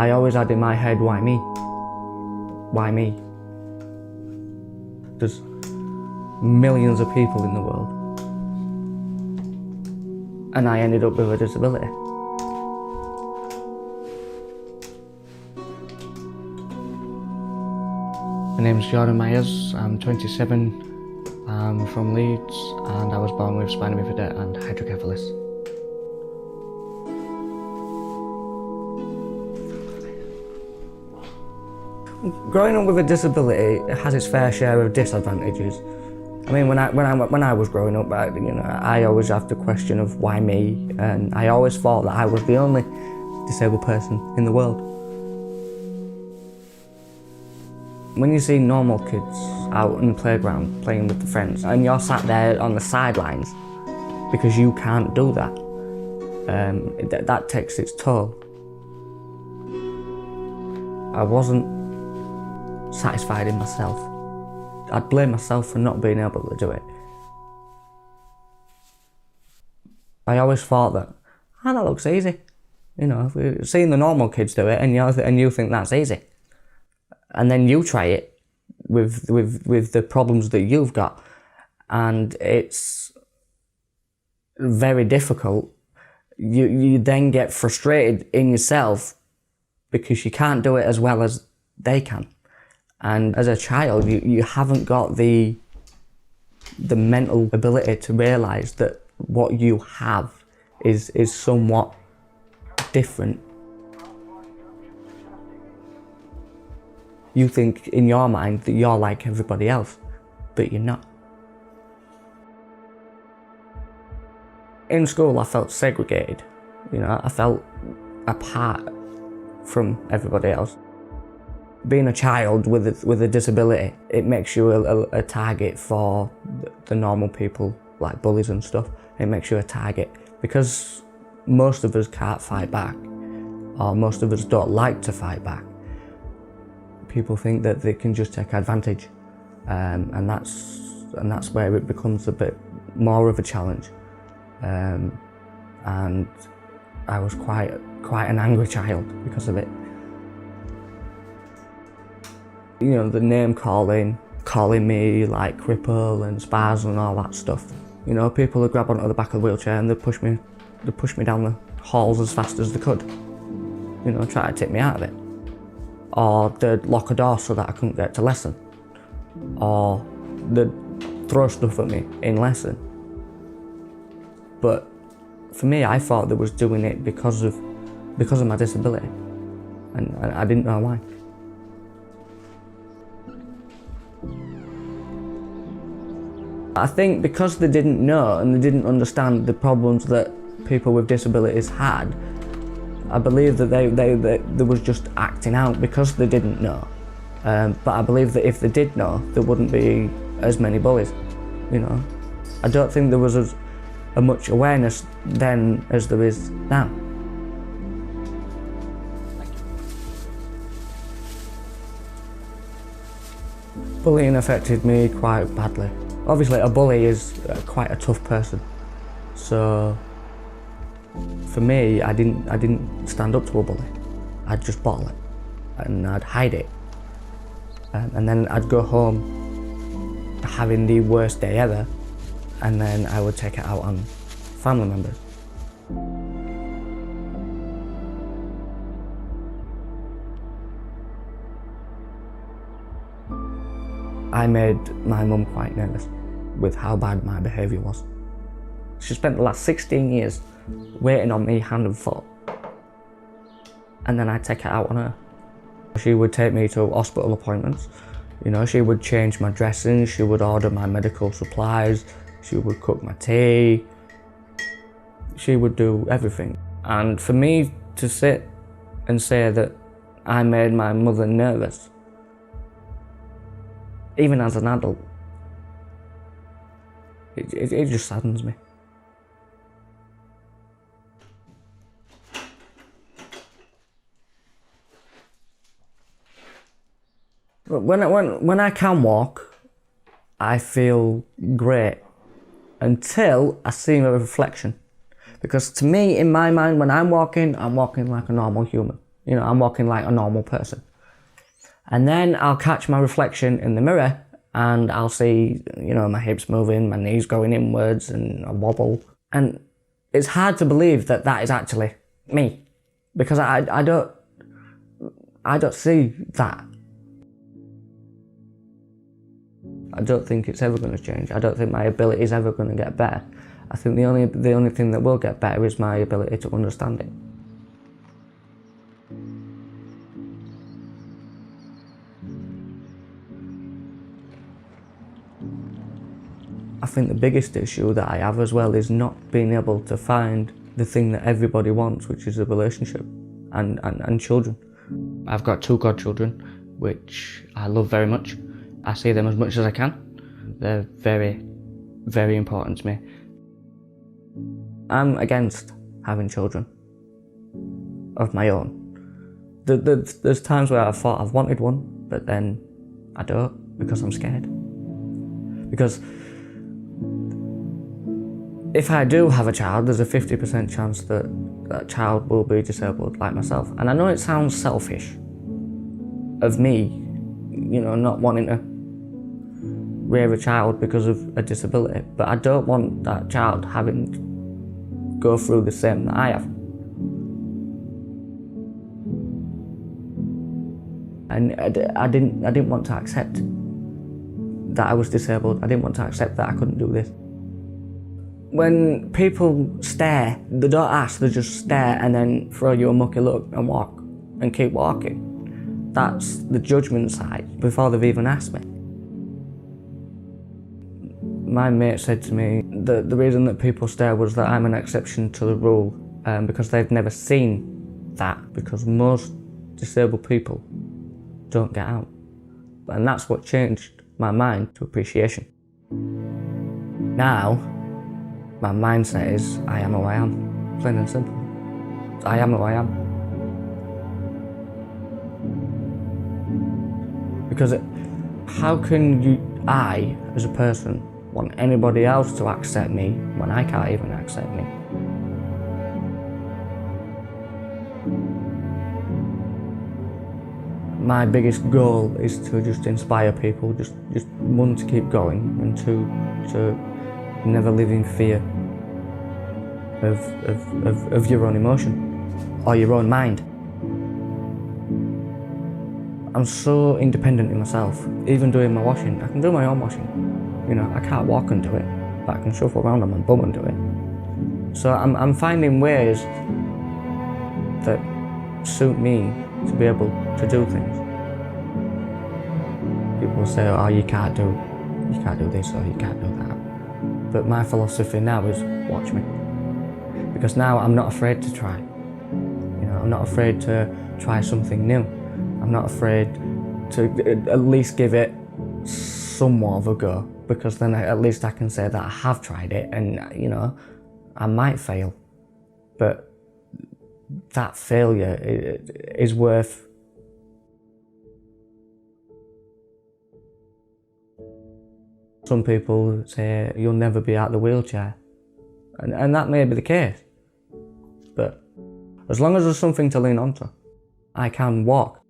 I always had in my head, why me? Why me? There's millions of people in the world. And I ended up with a disability. My name's Jordan Myers, I'm 27, I'm from Leeds, and I was born with spina bifida and hydrocephalus. Growing up with a disability has its fair share of disadvantages. I mean, when I was growing up, I always have the question of why me, and I always thought that I was the only disabled person in the world. When you see normal kids out in the playground playing with their friends, and you're sat there on the sidelines because you can't do that, that takes its toll. I wasn't satisfied in myself. I'd blame myself for not being able to do it. I always thought that, that looks easy. You know, seeing the normal kids do it and you think that's easy. And then you try it with the problems that you've got, and it's very difficult. You then get frustrated in yourself because you can't do it as well as they can. And as a child, you haven't got the mental ability to realise that what you have is somewhat different. You think in your mind that you're like everybody else, but you're not. In school, I felt segregated. You know, I felt apart from everybody else. Being a child with a disability, it makes you a target for the normal people, like bullies and stuff. It makes you a target because most of us can't fight back, or most of us don't like to fight back. People think that they can just take advantage, and that's where it becomes a bit more of a challenge. And I was quite an angry child because of it. You know, the name calling me like cripple and spaz and all that stuff. You know, people would grab onto the back of the wheelchair and they'd push me down the halls as fast as they could. You know, try to take me out of it. Or they'd lock a door so that I couldn't get to lesson. Or they'd throw stuff at me in lesson. But for me, I thought they was doing it because of my disability. And I didn't know why. I think because they didn't know and they didn't understand the problems that people with disabilities had, I believe that they was just acting out because they didn't know. But I believe that if they did know, there wouldn't be as many bullies. You know, I don't think there was as much awareness then as there is now. Bullying affected me quite badly. Obviously, a bully is quite a tough person, so for me, I didn't stand up to a bully. I'd just bottle it, and I'd hide it, and then I'd go home having the worst day ever, and then I would take it out on family members. I made my mum quite nervous with how bad my behaviour was. She spent the last 16 years waiting on me hand and foot, and then I'd take it out on her. She would take me to hospital appointments. You know, she would change my dressing, she would order my medical supplies, she would cook my tea, she would do everything. And for me to sit and say that I made my mother nervous, even as an adult, it just saddens me. But when I can walk, I feel great until I see a reflection. Because to me, in my mind, when I'm walking like a normal human. You know, I'm walking like a normal person. And then I'll catch my reflection in the mirror and I'll see, you know, my hips moving, my knees going inwards and I wobble. And it's hard to believe that that is actually me, because I don't see that. I don't think it's ever going to change. I don't think my ability is ever going to get better. I think the only thing that will get better is my ability to understand it. I think the biggest issue that I have as well is not being able to find the thing that everybody wants, which is a relationship and children. I've got 2 godchildren, which I love very much. I see them as much as I can. They're very, very important to me. I'm against having children of my own. There's times where I've thought I've wanted one, but then I don't, because I'm scared. Because if I do have a child, there's a 50% chance that that child will be disabled like myself. And I know it sounds selfish of me, you know, not wanting to rear a child because of a disability, but I don't want that child having to go through the same that I have. And I didn't want to accept that I was disabled. I didn't want to accept that I couldn't do this. When people stare, they don't ask, they just stare and then throw you a mucky look and walk and keep walking. That's the judgment side before they've even asked me. My mate said to me that the reason that people stare was that I'm an exception to the rule, because they've never seen that, because most disabled people don't get out. And that's what changed my mind to appreciation. Now, my mindset is, I am who I am, plain and simple. I am who I am. Because how can I, as a person, want anybody else to accept me when I can't even accept me? My biggest goal is to just inspire people, just one, to keep going, and two, to never live in fear of your own emotion or your own mind. I'm so independent in myself. Even doing my washing, I can do my own washing. You know, I can't walk and do it, but I can shuffle around on my bum and do it. So I'm finding ways that suit me to be able to do things. People say, oh, you can't do this or you can't do that. But my philosophy now is, watch me. Because now I'm not afraid to try. You know, I'm not afraid to try something new. I'm not afraid to at least give it somewhat of a go, because then at least I can say that I have tried it, and, you know, I might fail. But that failure is worth some people say you'll never be out of the wheelchair, and that may be the case, but as long as there's something to lean onto, I can walk.